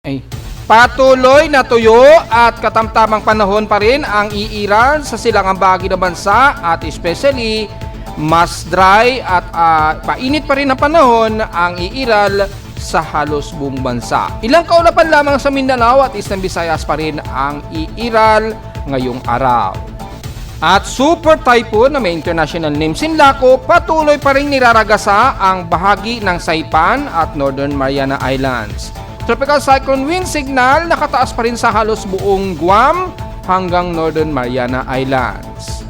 Ay, patuloy na tuyo at katamtamang panahon pa rin ang iiral sa silangang bahagi ng bansa at especially mas dry at painit pa rin ang panahon ang iiral sa halos buong bansa. Ilang kaulapan lamang sa Mindanao at Eastern Visayas pa rin ang iiral ngayong araw. At super typhoon na may international name Sinlaco patuloy pa rin niraragasa ang bahagi ng Saipan at Northern Mariana Islands. Tropical cyclone wind signal nakataas pa rin sa halos buong Guam hanggang Northern Mariana Islands.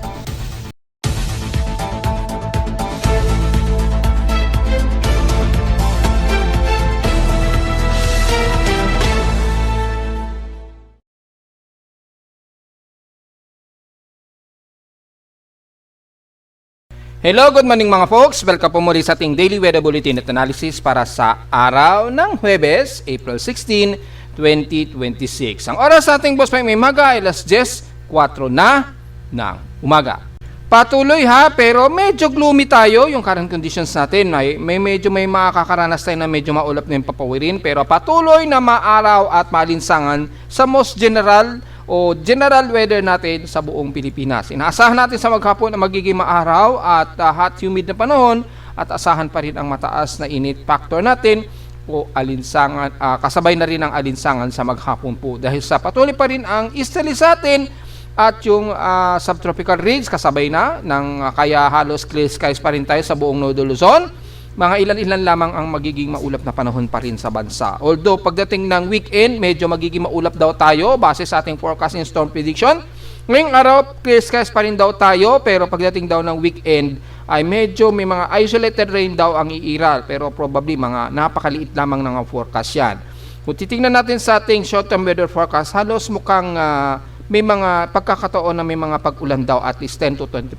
Hello, good morning mga folks. Welcome po muli sa ating Daily Weather Bulletin at Analysis para sa araw ng Huwebes, April 16, 2026. Ang oras sa ating boss may umaga ay alas 10:04 na ng umaga. Patuloy pero medyo gloomy tayo yung current conditions natin. May makakaranas tayo na medyo maulap na yung papawirin pero patuloy na maaraw at malinsangan sa most general weather natin sa buong Pilipinas. Inaasahan natin sa maghapon na magiging maaraw at hot humid na panahon at asahan pa rin ang mataas na init factor natin o alinsangan, kasabay na rin ang alinsangan sa maghapon po dahil sa patuloy pa rin ang easterly sa atin at yung subtropical ridge kasabay na ng kaya halos clear skies pa rin tayo sa buong Northern Luzon. Mga ilan-ilan lamang ang magiging maulap na panahon pa rin sa bansa. Although pagdating ng weekend, medyo magiging maulap daw tayo base sa ating forecasting storm prediction. Ngayong araw, clear skies pa rin daw tayo pero pagdating daw ng weekend ay medyo may mga isolated rain daw ang iiral pero probably mga napakaliit lamang ng forecast yan. Kung titingnan natin sa ating short-term weather forecast, halos mukhang may mga pagkakataon na may mga pag-ulan daw at least 10 to 20%.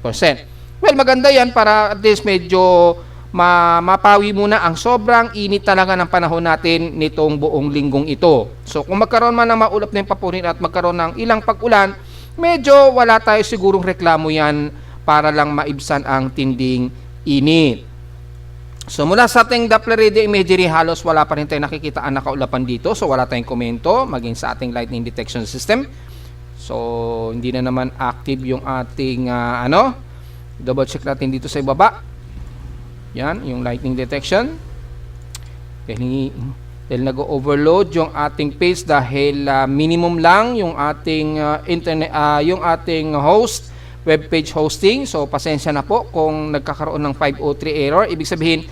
Well, maganda yan para at least medyo mapawi muna ang sobrang init talaga ng panahon natin nitong buong linggong ito. So kung magkaroon man ng maulap na yung papurin at magkaroon ng ilang pag-ulan, medyo wala tayo sigurong reklamo yan para lang maibsan ang tinding init. So mula sa ating Doppler radio imagery, halos wala pa rin tayo nakikita ang nakaulapan dito. So wala tayong komento maging sa ating lightning detection system. So hindi na naman active yung ating double check natin dito sa ibaba. Yan, yung lightning detection. Dahil nag-overload yung ating page dahil minimum lang yung ating yung ating host, web page hosting. So pasensya na po kung nagkakaroon ng 503 error. Ibig sabihin,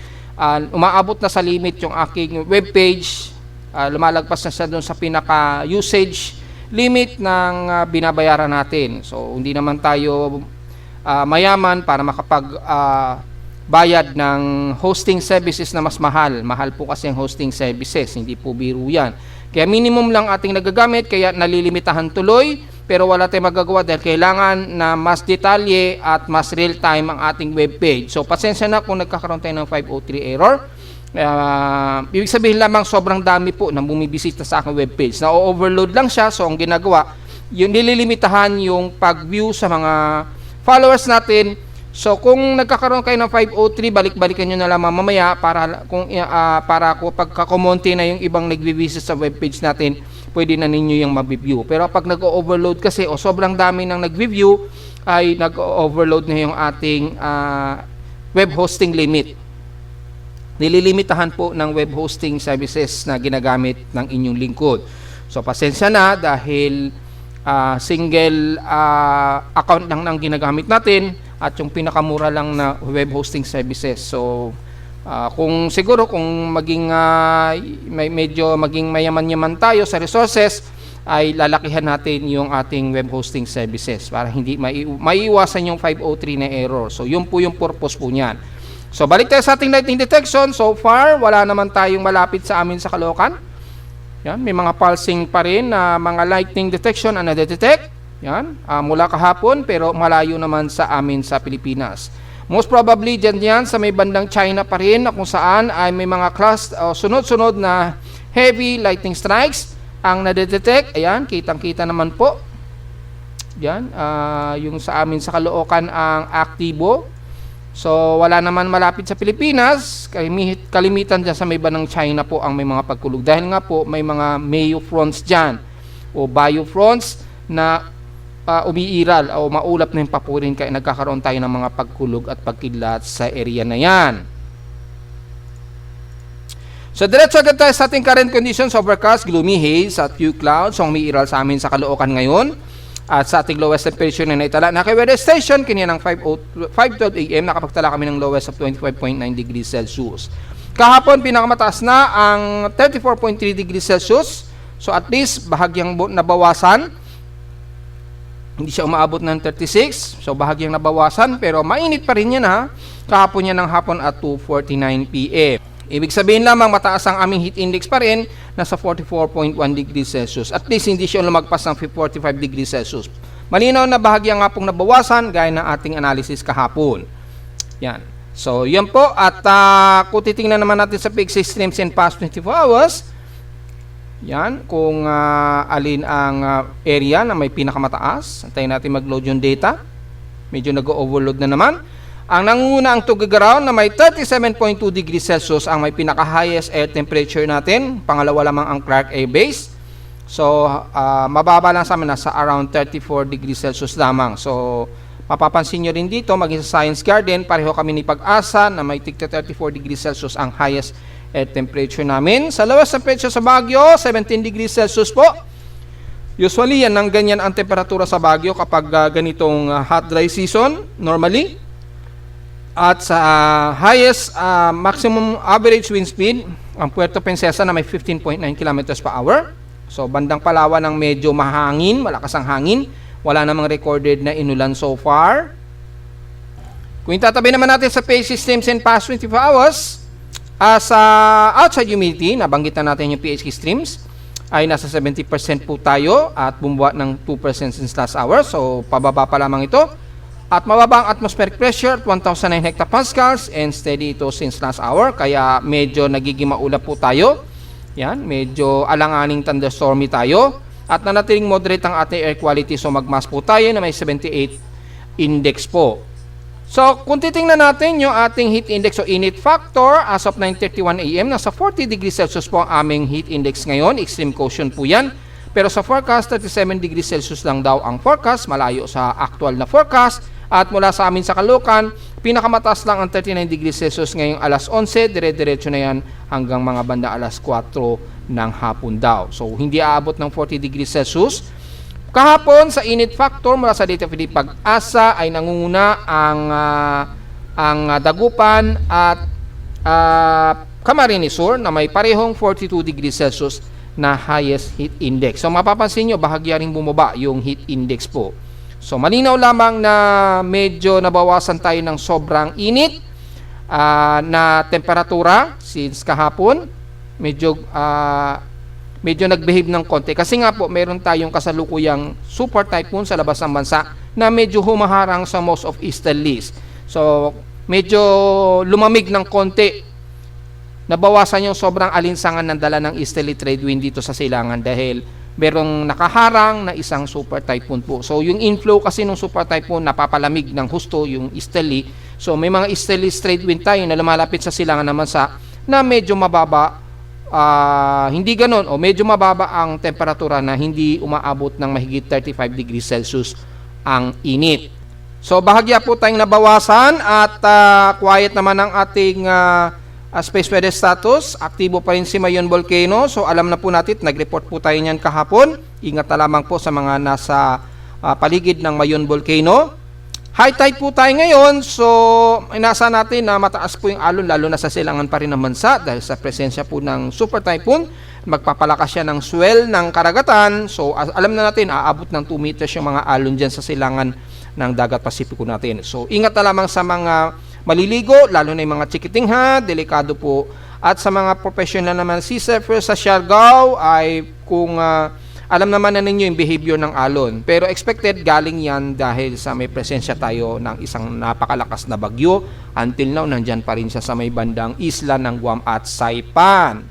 umaabot na sa limit yung aking web page. Lumalagpas na siya doon sa pinaka usage limit ng binabayaran natin. So hindi naman tayo mayaman para makapag bayad ng hosting services na mas mahal. Mahal po kasi ang hosting services, hindi po biro yan. Kaya minimum lang ating nagagamit, kaya nalilimitahan tuloy, pero wala tayong magagawa dahil kailangan na mas detalye at mas real time ang ating web page. So pasensya na kung nagkakaroon tayo ng 503 error. Ibig sabihin lamang sobrang dami po na bumibisita sa aking web page. Na-overload lang siya, so ang ginagawa, yung nililimitahan yung pag-view sa mga followers natin. So kung nagkakaroon kayo ng 503, balik-balikan nyo na lang mamaya para kung pagkakumonti na yung ibang nagbi-visit sa webpage natin, pwede na ninyo yung mabiview. Pero pag nag-overload kasi o sobrang dami nang nag-view, ay nag-overload na yung ating web hosting limit. Nililimitahan po ng web hosting services na ginagamit ng inyong lingkod. So pasensya na dahil single account lang nang ginagamit natin at yung pinakamura lang na web hosting services. So kung maging medyo maging mayaman-yaman tayo sa resources, ay lalakihan natin yung ating web hosting services para hindi maiiwasan yung 503 na error. So yun po yung purpose po niyan. So balik tayo sa ating lightning detection. So far wala naman tayong malapit sa amin sa Caloocan. Yan, may mga pulsing pa rin na mga lightning detection na nadetect. Yan, mula kahapon pero malayo naman sa amin sa Pilipinas. Most probably dyan sa may bandang China pa rin na kung saan ay may mga sunod-sunod na heavy lightning strikes ang nadetect. Ayan, kitang-kita naman po. Yan, yung sa amin sa Caloocan ang aktibo. So, wala naman malapit sa Pilipinas. Kalimitan dyan sa may bandang China po ang may mga pagkulog. Dahil nga po, may mga Mayo fronts dyan o Bio fronts na umiiral o maulap na yung papurin kaya nagkakaroon tayo ng mga pagkulog at pagkidlat sa area na yan. So, diretso agad tayo sa ating current conditions. Overcast, gloomy haze at few clouds. So, umiiral sa amin sa Caloocan ngayon. At sa ating lowest temperature na naitala na kay weather station, kanya ng 5:12 AM, nakapagtala kami ng lowest of 25.9 degrees Celsius. Kahapon, pinakamataas na ang 34.3 degrees Celsius. So at least, bahagyang nabawasan. Hindi siya umaabot ng 36. So bahagyang nabawasan, pero mainit pa rin yan ha. Kahapon yan ng hapon at 2:49 PM. Ibig sabihin lamang mataas ang aming heat index pa rin, nasa 44.1 degrees Celsius. At least hindi siya lumagpas ng 45 degrees Celsius. Malinaw na bahagya nga pong nabawasan gaya ng ating analysis kahapon. Yan. So, yan po. At kung titingnan naman natin sa peak streams in past 24 hours, yan, kung alin ang area na may pinakamataas. Antayin natin mag-load yung data. Medyo nag-overload na naman. Ang nangunguna ang Tuguegarao na may 37.2 degrees Celsius ang may pinaka-highest air temperature natin. Pangalawa lamang ang Clark Air Base. So, mababa lang sa amin, nasa around 34 degrees Celsius lamang. So, mapapansin nyo rin dito, maging sa Science Garden, pareho kami ni Pag-asa na may tigta 34 degrees Celsius ang highest air temperature namin. Sa lowest temperature sa Baguio, 17 degrees Celsius po. Usually, yan ang ganyan ang temperatura sa Baguio kapag ganitong hot dry season, normally. At sa highest maximum average wind speed, ang Puerto Princesa na may 15.9 km per hour. So, bandang Palawan ang medyo mahangin, malakas ang hangin. Wala namang recorded na inulan so far. Kung itatabi naman natin sa pH streams in past 24 hours, sa outside humidity, nabanggit na natin yung pH streams, ay nasa 70% po tayo at bumuwa ng 2% since last hour. So, pababa pa lamang ito. At mababa ang atmospheric pressure at 1,009 hectopascals and steady ito since last hour. Kaya medyo nagiging maulap po tayo. Yan, medyo alanganing thunderstormy tayo. At nanatiling moderate ang ating air quality. So magmas po tayo na may 78 index po. So kung titingnan natin yung ating heat index o init factor as of 9:31 AM, nasa 40 degrees Celsius po ang aming heat index ngayon. Extreme caution po yan. Pero sa forecast, 37 degrees Celsius lang daw ang forecast. Malayo sa actual na forecast. At mula sa amin sa Caloocan, pinakamataas lang ang 39 degrees Celsius ngayong alas 11, dire-diretso na yan hanggang mga banda alas 4 ng hapon daw. So, hindi aabot ng 40 degrees Celsius. Kahapon, sa init factor, mula sa data feed Pag-asa, ay nangunguna ang Dagupan at Camarines Sur na may parehong 42 degrees Celsius na highest heat index. So, mapapansin nyo, bahagya rin bumaba yung heat index po. So, malinaw lamang na medyo nabawasan tayo ng sobrang init na temperatura since kahapon. Medyo nag-behave ng konti. Kasi nga po, meron tayong kasalukuyang super typhoon sa labas ng bansa na medyo humaharang sa most of easterlies. So, medyo lumamig ng konti. Nabawasan yung sobrang alinsangan ng dala ng easterly trade wind dito sa silangan dahil merong nakaharang na isang super typhoon po. So, yung inflow kasi ng super typhoon, napapalamig ng husto yung easterly. So, may mga easterly trade wind tayo na lumalapit sa silangan naman na medyo mababa, hindi ganon, o medyo mababa ang temperatura na hindi umaabot ng mahigit 35 degrees Celsius ang init. So, bahagya po tayong nabawasan at quiet naman ang ating space weather status. Aktibo pa rin si Mayon Volcano. So alam na po natin, nag-report po tayo niyan kahapon. Ingat na lamang po sa mga nasa paligid ng Mayon Volcano. High tide po tayo ngayon. So inasa natin na mataas po yung alon, lalo na sa silangan pa rin ng bansa dahil sa presensya po ng super typhoon. Magpapalakas siya ng swell ng karagatan. So alam na natin, aabot ng 2 meters yung mga alon dyan sa silangan ng dagat Pasipiko natin. So ingat na lamang sa mga maliligo, lalo na yung mga chikitingha, delikado po. At sa mga professional naman sea surfers sa Siargao, ay kung alam naman na ninyo yung behavior ng alon. Pero expected galing yan dahil sa may presensya tayo ng isang napakalakas na bagyo. Until now, nandyan pa rin siya sa may bandang isla ng Guam at Saipan.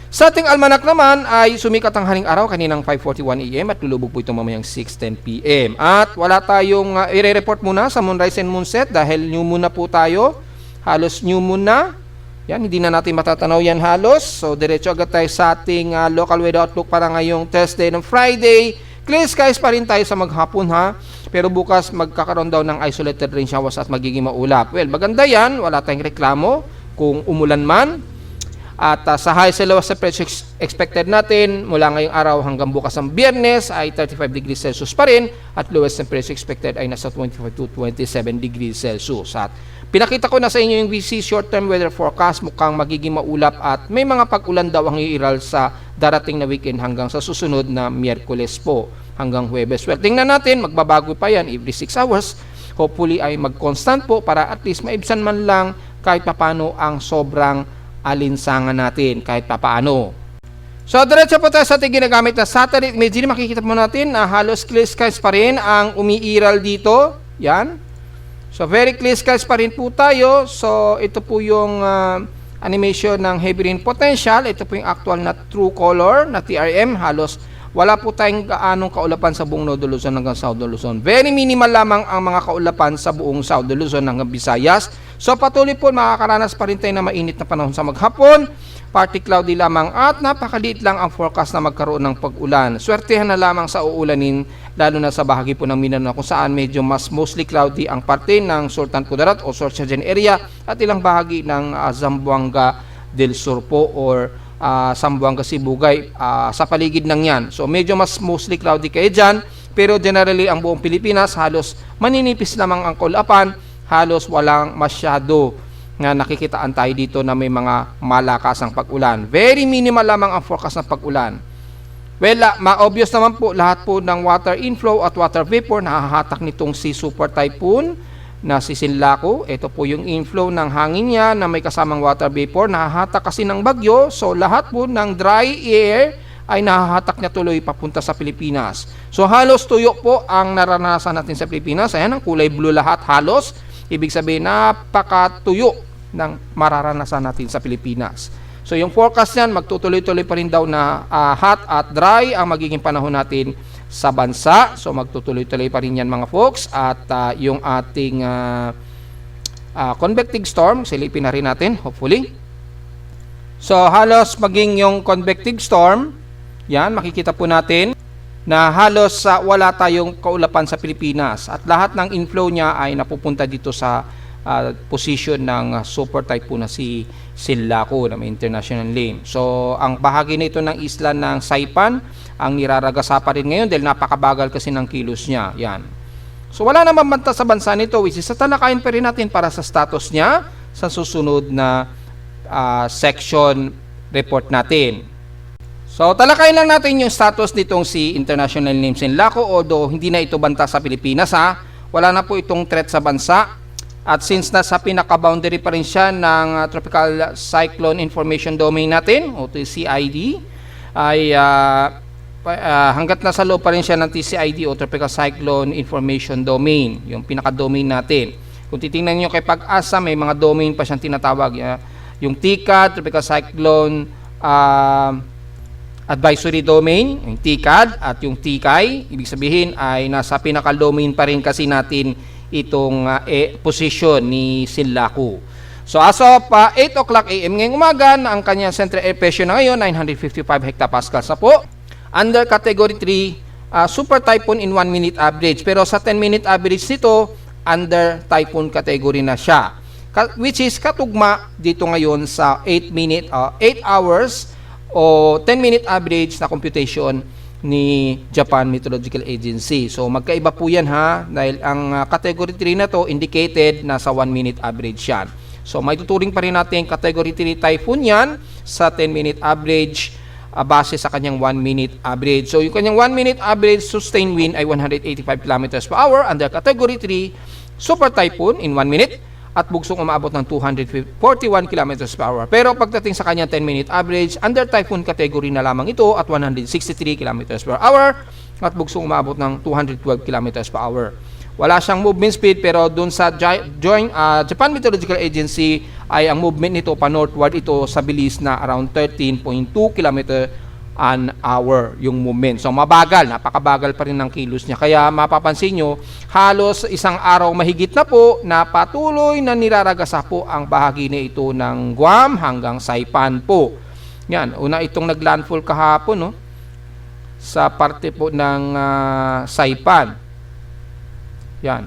Sa ating almanak naman ay sumikat ang haring araw kaninang 5:41 AM at lulubog po ito mamayang 6:10 PM. At wala tayong i-report muna sa moonrise and moonset dahil new moon na po tayo. Halos new moon na. Yan, hindi na natin matatanaw yan halos. So, diretso agad tayo sa ating local weather outlook para ngayong Thursday and Friday. Clear skies pa rin tayo sa maghapon ha. Pero bukas magkakaroon daw ng isolated rain showers at magiging maulap. Well, maganda yan. Wala tayong reklamo kung umulan man. At sa highs and lowest temperature expected natin mula ngayong araw hanggang bukas ang Biyernes ay 35 degrees Celsius pa rin at lowest temperature expected ay nasa 25 to 27 degrees Celsius. At pinakita ko na sa inyo yung VC short-term weather forecast, mukhang magiging maulap at may mga pag-ulan daw ang iiral sa darating na weekend hanggang sa susunod na Miyerkules po hanggang Huwebes. Well, tingnan natin, magbabago pa yan every 6 hours. Hopefully ay mag-constant po para at least maibsan man lang kahit papano ang sobrang alinsangan natin kahit papaano. So, diretso po tayo sa ating ginagamit na satellite imagery. Makikita po natin na halos clear skies pa rin ang umiiral dito. Yan. So, very clear skies pa rin po tayo. So, ito po yung animation ng heavy rain potential. Ito po yung actual na true color na TRM. Halos wala po tayong gaanong kaulapan sa buong Northern Luzon hanggang Southern Luzon. Very minimal lamang ang mga kaulapan sa buong Southern Luzon hanggang Visayas. So patuloy po makakaranas pa rin tayo na mainit na panahon sa maghapon. Partly cloudy lamang at napakaliit lang ang forecast na magkaroon ng pag-ulan. Swertehan na lamang sa uulanin lalo na sa bahagi po ng Mindanao kung saan medyo mas mostly cloudy ang parte ng Sultan Kudarat o Sorsogon area at ilang bahagi ng Zamboanga del Sur po or Zamboanga Sibugay sa paligid ng yan. So medyo mas mostly cloudy kayo dyan pero generally ang buong Pilipinas halos maninipis lamang ang kaulapan, halos walang masyado na nakikitaan tayo dito na may mga malakasang pag-ulan. Very minimal lamang ang forecast ng pag-ulan. Well, ma-obvious naman po lahat po ng water inflow at water vapor na hahatak nitong si Super Typhoon na si Sinlaku. Ito po yung inflow ng hangin niya na may kasamang water vapor. Nahahatak kasi ng bagyo. So, lahat po ng dry air ay nahahatak niya tuloy papunta sa Pilipinas. So, halos tuyo po ang naranasan natin sa Pilipinas. Ayan, ang kulay blue lahat halos. Ibig sabihin, napakatuyo ng mararanasan natin sa Pilipinas. So, yung forecast yan, magtutuloy-tuloy pa rin daw na hot at dry ang magiging panahon natin sa bansa. So, magtutuloy-tuloy pa rin yan mga folks. At yung ating convective storm, silipin na rin natin, hopefully. So, halos maging yung convective storm, yan, makikita po natin na halos wala tayong kaulapan sa Pilipinas at lahat ng inflow niya ay napupunta dito sa position ng super typhoon na si Sinlaku na may international name. So, ang bahagi nito ng isla ng Saipan ang niraragasa pa rin ngayon dahil napakabagal kasi ng kilos niya. Yan. So, wala naman banta sa bansa nito which is sa talakayin pa rin natin para sa status niya sa susunod na section report natin. So, talakayin lang natin yung status nitong si international name Sinlaku although hindi na ito banta sa Pilipinas ha. Wala na po itong threat sa bansa. At since nasa pinaka-boundary pa rin siya ng Tropical Cyclone Information Domain natin o TCID ay hanggat nasa loob pa rin siya ng TCID o Tropical Cyclone Information Domain, yung pinaka-domain natin. Kung titingnan nyo kay Pag-asa, may mga domain pa siyang tinatawag. Yung TCAD, Tropical Cyclone Advisory Domain, yung TCAD at yung TCAI, ibig sabihin ay nasa pinaka-domain pa rin kasi natin itong position ni Sinlaku. So as of 8 o'clock AM ngayong umaga, ang kanyang central air pressure na ngayon 955 hectopascals na po. Under category 3, super typhoon in 1 minute average. Pero sa 10-minute average nito, under typhoon category na siya. Which is katugma dito ngayon sa 8 hours o 10-minute average na computation ni Japan Meteorological Agency. So magkaiba po yan ha dahil ang category 3 na to indicated na sa 1 minute average yan. So may tuturing pa rin natin category 3 typhoon yan sa 10-minute average base sa kanyang 1 minute average. So yung kanyang 1 minute average sustained wind ay 185 km per hour under category 3 super typhoon in 1 minute at bugsong umaabot ng 241 km per hour. Pero pagdating sa kanyang 10-minute average, under typhoon category na lamang ito at 163 km per hour at bugsong umaabot ng 212 km per hour. Wala siyang movement speed, pero dun sa Japan Meteorological Agency ay ang movement nito pa northward ito sa bilis na around 13.2 km an hour yung movement. So mabagal, napakabagal pa rin ng kilos niya. Kaya mapapansin nyo, halos isang araw mahigit na po na patuloy na niraragasa po ang bahagi na ito ng Guam hanggang Saipan po. Yan, una itong naglandfall kahapon, no? Sa parte po ng Saipan. Yan.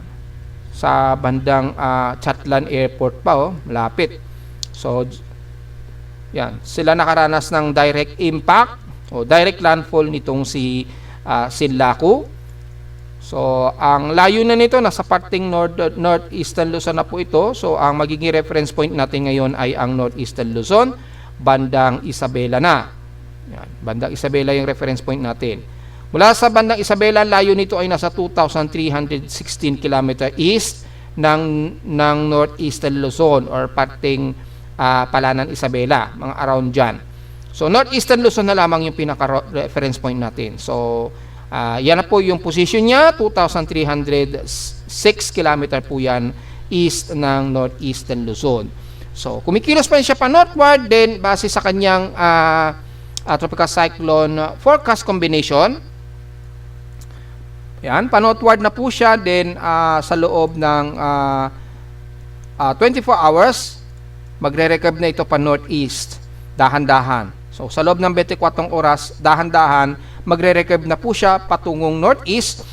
Sa bandang Chatlan Airport pa, oh, malapit. So, yan. Sila nakaranas ng direct impact o direct landfall nitong si Sinlaku. So, ang layo na nito, nasa parting northeastern Luzon na po ito. So, ang magiging reference point natin ngayon ay ang northeastern Luzon, bandang Isabela na. Yan, bandang Isabela yung reference point natin. Mula sa bandang Isabela, layo nito ay nasa 2,316 km east ng northeastern Luzon or parting Palanan Isabela, mga around dyan. So, northeastern Luzon na lamang yung pinaka-reference point natin. So, yan na po yung position niya, 2,306 km po yan east ng northeastern Luzon. So, kumikilos pa siya pa northward, then base sa kanyang tropical cyclone forecast combination, yan, pa-northward na po siya, then sa loob ng 24 hours, magre-recurve na ito pa northeast, dahan-dahan. So, sa loob ng 24 oras, dahan-dahan, magre-recurve na po siya patungong northeast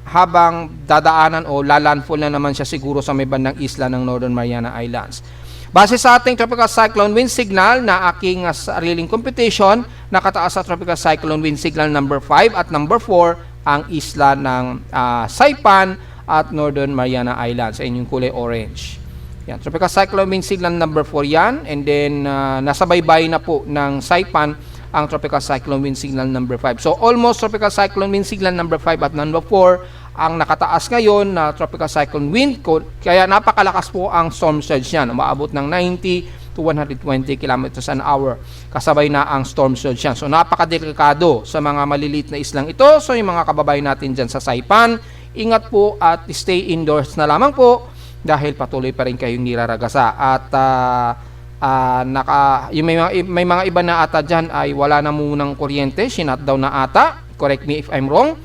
habang dadaanan o lalandfall na naman siya siguro sa may bandang isla ng Northern Mariana Islands. Base sa ating tropical cyclone wind signal na aking sariling computation, nakataas sa tropical cyclone wind signal number 5 at number 4 ang isla ng Saipan at Northern Mariana Islands. Ayun yung kulay orange. Yan, tropical cyclone wind signal number 4 yan, and then nasa baybay na po ng Saipan ang tropical cyclone wind signal number 5. So almost tropical cyclone wind signal number 5 at number 4 ang nakataas ngayon na tropical cyclone wind, kaya napakalakas po ang storm surge niyan. Umaabot ng 90 to 120 kilometers an hour. Kasabay na ang storm surge yan. So napakadelikado sa mga maliliit na islang ito. So yung mga kababayan natin dyan sa Saipan, ingat po at stay indoors na lamang po dahil patuloy pa rin kayong niraragasa. At yung may mga iba na ata dyan ay wala na munang kuryente, sinutdown na ata. Correct me if I'm wrong.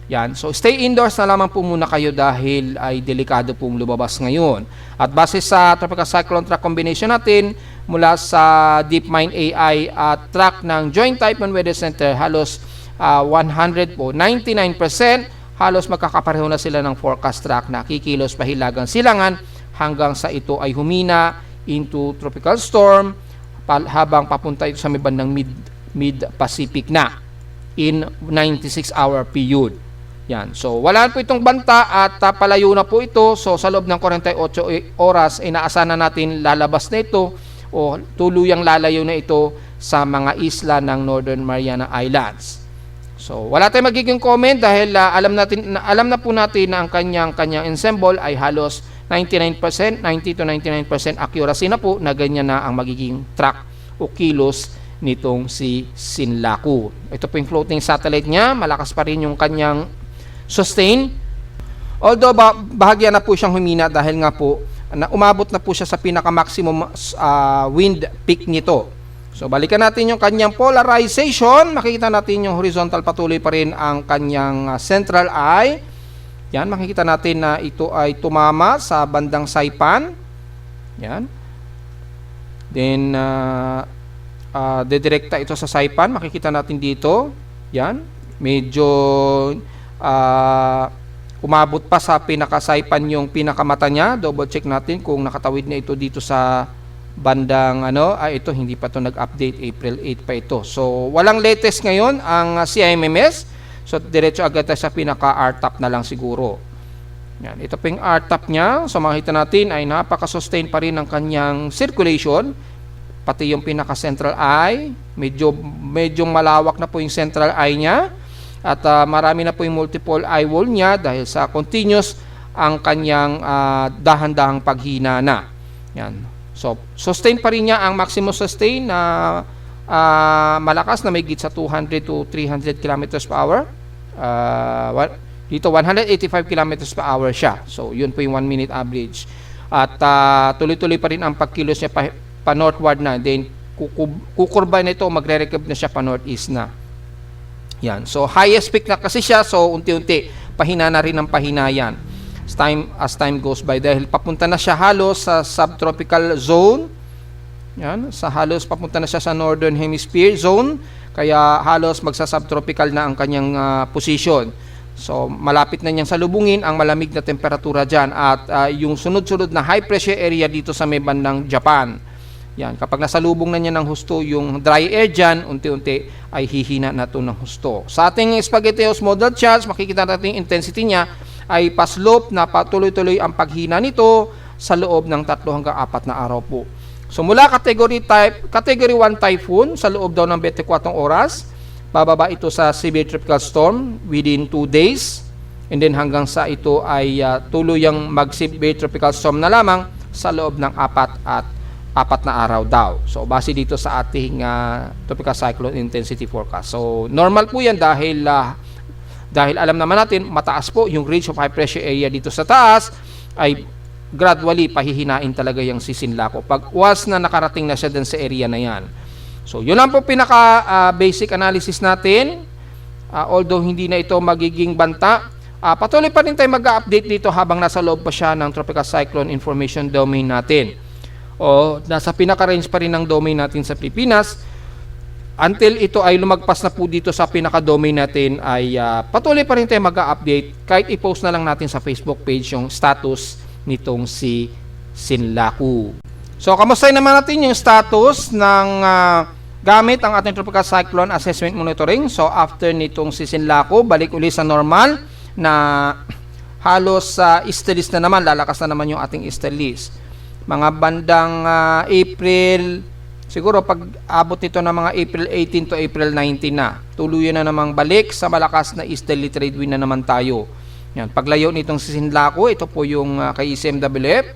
Yan. So stay indoors na lamang po muna kayo dahil ay delikado pong lumabas ngayon. At base sa tropical cyclone track combination natin mula sa DeepMind AI at track ng Joint Typhoon Weather Center, halos 100 po, 99% halos magkakapareho na sila ng forecast track na kikilos pahilagang silangan hanggang sa ito ay humina into tropical storm habang papunta ito sa may bandang mid-Pacific na in 96-hour period. Yan. So, wala po itong banta at palayo na po ito. So, sa loob ng 48 oras, inaasahan na natin lalabas na ito o tuluyang lalayo na ito sa mga isla ng Northern Mariana Islands. So, wala tayong magiging comment dahil alam na po natin na ang kanyang ensemble ay halos 99%, 90 to 99% accuracy na po na ganyan na ang magiging track o kilos nitong si Sinlaku. Ito po yung floating satellite niya. Malakas pa rin yung kanyang sustain. Although bahagya na po siyang humina dahil nga po na umabot na po siya sa pinaka-maximum wind peak nito. So, balikan natin yung kanyang polarization. Makikita natin yung horizontal, patuloy pa rin ang kanyang central eye. Yan, makikita natin na ito ay tumama sa bandang Saipan. Yan. Then, dedirekta ito sa Saipan. Makikita natin dito. Yan. Medyo umabot pa sa pinaka-Saipan yung pinakamata niya. Double check natin kung nakatawid na ito dito sa bandang ito hindi pa to nag-update, April 8 pa ito. So walang latest ngayon ang CIMMS. So diretso agad tayo sa pinaka RTOP na lang siguro. Yan, ito po yung RTOP niya. So makita natin ay napaka-sustain pa rin ang kanyang circulation. Pati yung pinaka central eye, medyo malawak na po yung central eye niya. At marami na po yung multiple eye wall niya dahil sa continuous ang kanyang dahan-dahang paghina na. Yan. So, sustain pa rin niya ang maximum sustain na malakas na may git sa 200 to 300 km per hour. Dito 185 kilometers per hour siya. So yun po yung 1 minute average. At tuloy-tuloy pa rin ang pagkilos niya pa northward na. Then kukurba nito, magre-recover na siya pa northeast na. Yan. So highest peak na kasi siya, so unti-unti pahina na rin ang pahina yan. As time goes by, dahil papunta na siya halos sa subtropical zone. Yan, halos papunta na siya sa northern hemisphere zone, kaya halos magsa-subtropical na ang kanyang position. So malapit na niyang salubungin ang malamig na temperatura dyan at yung sunod-sunod na high pressure area dito sa may bandang Japan. Yan, kapag nasalubong na niya ng husto yung dry air dyan, unti-unti ay hihina na ito ng husto. Sa ating Spaghetteos model charts, makikita natin yung intensity niya ay pa-slope na patuloy-tuloy ang paghina nito sa loob ng 3 hanggang 4 na araw po. So mula category 1 typhoon sa loob daw ng 24 oras, bababa ito sa severe tropical storm within 2 days, and then hanggang sa ito ay tuluyang mag-severe tropical storm na lamang sa loob ng 4 na araw daw. So base dito sa ating tropical cyclone intensity forecast. So normal po yan dahil alam naman natin mataas po yung range of high pressure area dito sa taas, ay gradually pahihinain talaga yung Sisinlaco pag once na nakarating na siya dun sa area na yan. So yun lang po pinaka basic analysis natin. Although hindi na ito magiging banta, patuloy pa rin tayo mag-update dito habang nasa loob pa siya ng tropical cyclone information domain natin. O nasa pinaka-range pa rin ng domain natin sa Pilipinas. Until ito ay lumagpas na po dito sa pinaka-domain natin, ay patuloy pa rin tayo mag-update kahit i-post na lang natin sa Facebook page yung status nitong si Sinlaku. So kamusta naman natin yung status ng gamit ang ating tropical cyclone assessment monitoring. So after nitong si Sinlaku, balik uli sa normal na halos easterlies na naman, lalakas na naman yung ating easterlies. Mga bandang April, siguro pag abot nito ng mga April 18 to April 19 na, tuluyan na namang balik sa malakas na easterly trade wind na naman tayo. Yan, paglayo nitong si Sinlaku, ito po yung kay ECMWF.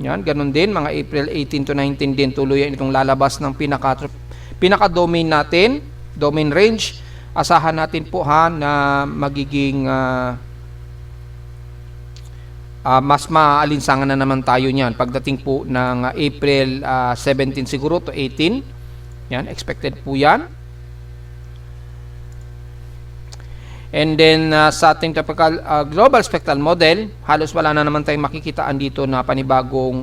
Yan, ganun din, mga April 18 to 19 din, tuluyan itong lalabas ng pinaka-domain natin, domain range. Asahan natin po na magiging mas maalinsangan na naman tayo niyan pagdating po ng April 17 siguro to 18. Yan, expected po yan. And then sa ating typical global spectral model, halos wala na naman tayong makikitaan dito na panibagong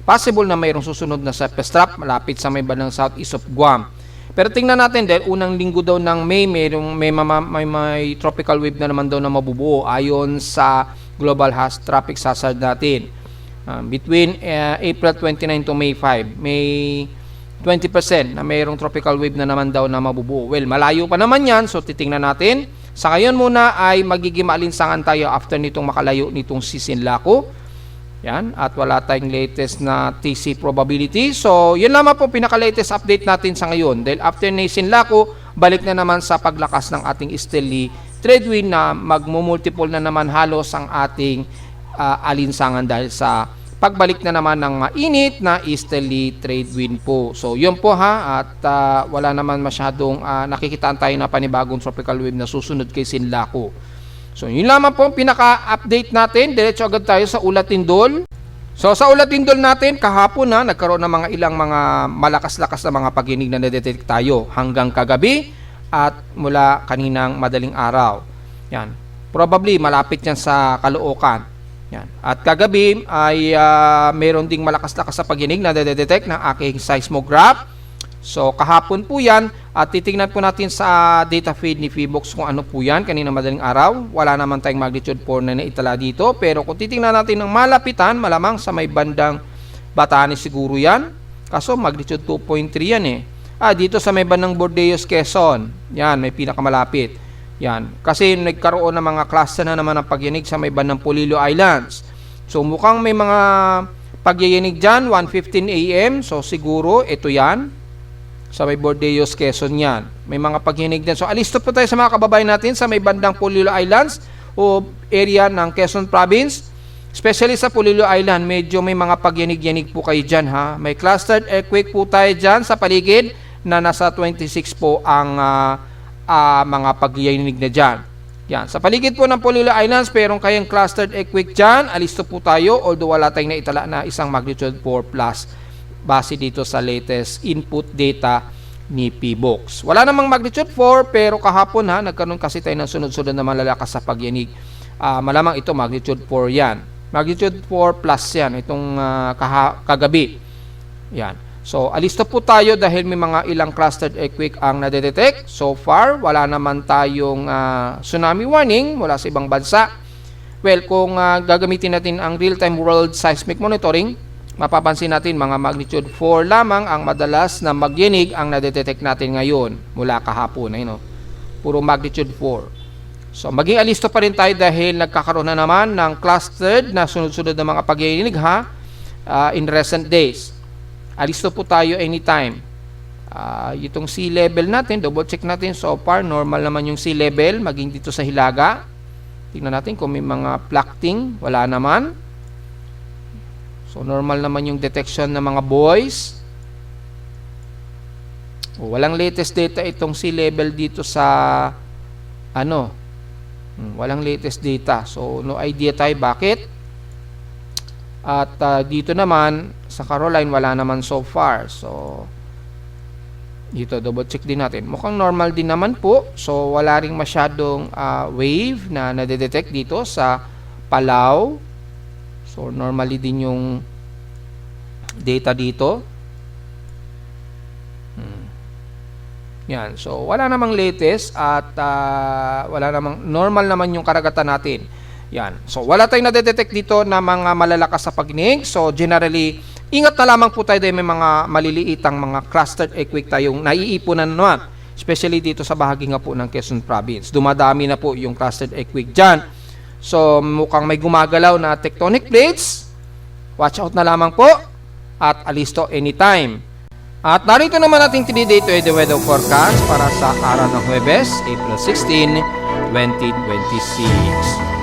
possible na mayroong susunod na surface trap malapit sa may bandang southeast of Guam. Pero tingnan natin dahil unang linggo daw ng May, may tropical wave na naman daw na mabubuo ayon sa global traffic hazard natin. Between April 29 to May 5, may 20% na mayroong tropical wave na naman daw na mabubuo. Well, malayo pa naman yan, so titingnan natin. Sa ngayon muna ay magiging maalinsangan tayo after nitong makalayo nitong si Sinlaku. Yan, at wala tayong latest na TC probability. So, yun lamang po pinaka-latest update natin sa ngayon. Dahil after ni Sinlaku, balik na naman sa paglakas ng ating easterly trade wind na magmumultiple na naman halos ang ating alinsangan dahil sa pagbalik na naman ng mainit na easterly trade wind po. So, yun po at wala naman masyadong nakikitaan tayo na panibagong tropical wave na susunod kay Sinlaku. So, yun lamang po ang pinaka-update natin. Diretso agad tayo sa ulat tindol. So, sa ulat tindol natin, kahapon nagkaroon ng mga ilang mga malakas-lakas na mga pag-inig na nadetect tayo hanggang kagabi at mula kaninang madaling araw. Yan. Probably malapit yan sa Caloocan. Yan. At kagabi ay mayroon ding malakas-lakas sa pag-inig na nadetect ng aking seismograph. So, kahapon po yan at titingnan po natin sa data feed ni Phobox kung ano po yan kanina madaling araw. Wala naman tayong magnitude 4 na naitala dito. Pero kung titingnan natin ng malapitan, malamang sa may bandang Batanes siguro yan. Kaso magnitude 2.3 yan dito sa may bandang Bordeos, Quezon. Yan, may pinakamalapit. Yan. Kasi nagkaroon ng mga cluster na naman ng pagyanig sa may bandang Polillo Islands. So, mukhang may mga pagyayinig dyan, 1:15 AM. So, siguro, ito yan. Sa may Bordeos, Quezon yan. May mga paghinig din. So, alisto po tayo sa mga kababayan natin sa may bandang Polillo Islands o area ng Quezon Province. Especially sa Polillo Island, medyo may mga pagyanig-yanig po kayo dyan May clustered earthquake po tayo dyan sa paligid na nasa 26 po ang mga pagyanig na dyan. Yan. Sa paligid po ng Polillo Islands, mayroon kayong clustered earthquake dyan. Alisto po tayo, although wala tayong naitala na isang magnitude 4 plus base dito sa latest input data ni PBOX. Wala namang magnitude 4, pero kahapon nagkaroon kasi tayo ng sunod-sunod na malalakas sa pagyanig. Malamang ito magnitude 4 yan. Magnitude 4 plus yan, itong kagabi. Yan. So, alisto po tayo dahil may mga ilang clustered earthquake ang nadedetect. So far, wala naman tayong tsunami warning mula sa ibang bansa. Well, kung gagamitin natin ang real-time world seismic monitoring, mapapansin natin mga magnitude 4 lamang ang madalas na magyanig ang nadedetect natin ngayon mula kahapon. Puro magnitude 4. So, maging alisto pa rin tayo dahil nagkakaroon na naman ng clustered na sunod-sunod na mga pagyanig in recent days. Alisto po tayo anytime. Itong sea level natin, double check natin. So far, normal naman yung sea level, maging dito sa Hilaga. Tingnan natin kung may mga placting. Wala naman. So normal naman yung detection ng mga buoys. Walang latest data itong sea level dito sa walang latest data. So no idea tayo bakit. At dito naman sa Caroline wala naman so far. So dito double check din natin. Mukhang normal din naman po. So wala ring masyadong wave na nadedetect dito sa Palau. So normally din yung data dito. Yan. So wala namang latest at wala namang normal naman yung karagatan natin. Yan. So, wala tayong nadedetect dito na mga malalakas sa pagyanig. So, generally, ingat na lamang po tayo dahil may mga maliliitang mga clustered earthquake tayong naiipunan naman. Especially dito sa bahagi nga po ng Quezon Province. Dumadami na po yung clustered earthquake dyan. So, mukhang may gumagalaw na tectonic plates. Watch out na lamang po. At alisto anytime. At narito naman ating 3-day to the weather forecast para sa araw ng Huwebes, April 16, 2026.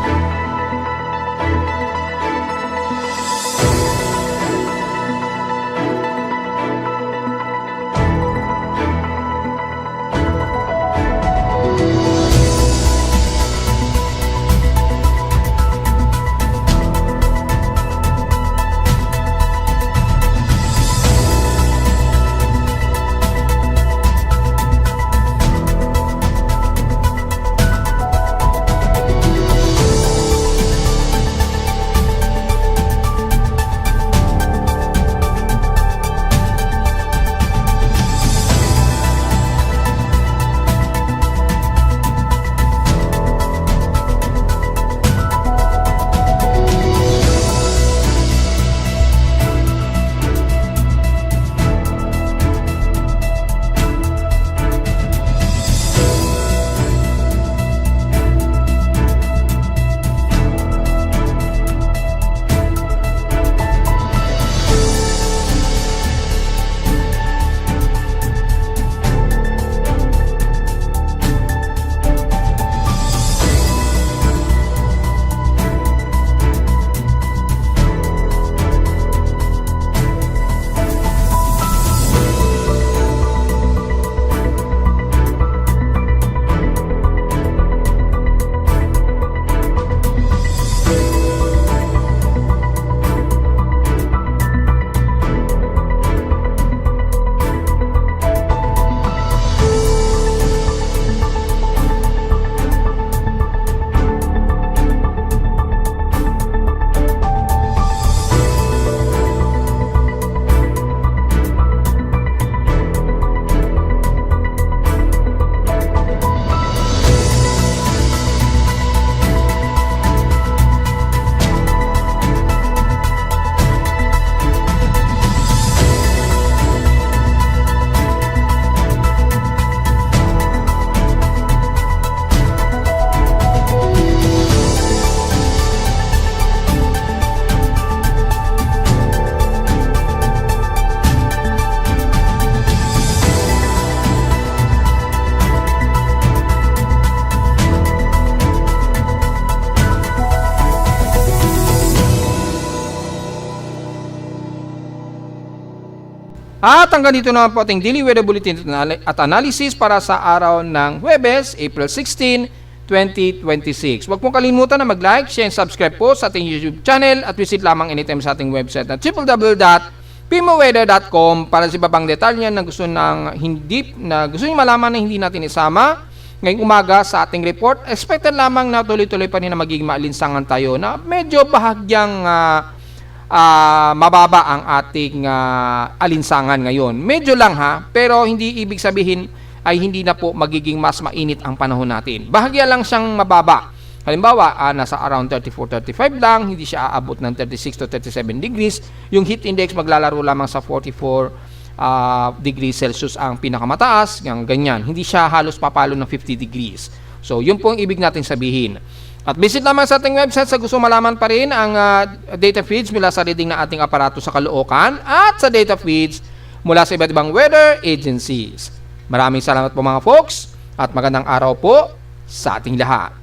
At hanggang dito naman po ating daily weather bulletin at analysis para sa araw ng Huwebes, April 16, 2026. Huwag pong kalimutan na mag-like, share, and subscribe po sa ating YouTube channel at visit lamang anytime sa ating website na www.pimoweather.com para sa iba pang detalye na gusto nyo malaman na hindi natin isama ngayong umaga sa ating report. Expected lamang na tuloy-tuloy pa rin na magiging maalinsangan tayo na medyo bahagyang mababa ang ating alinsangan ngayon. Medyo lang pero hindi ibig sabihin ay hindi na po magiging mas mainit ang panahon natin. Bahagya lang siyang mababa. Halimbawa, nasa around 34-35 lang, hindi siya aabot ng 36 to 37 degrees. Yung heat index maglalaro lamang sa 44 degrees Celsius ang pinakamataas, yung ganyan. Hindi siya halos papalo ng 50 degrees. So, yun po ang ibig natin sabihin. At visit lamang sa ating website sa gusto malaman pa rin ang data feeds mula sa reading ng ating aparato sa Caloocan at sa data feeds mula sa iba't ibang weather agencies. Maraming salamat po mga folks at magandang araw po sa ating lahat.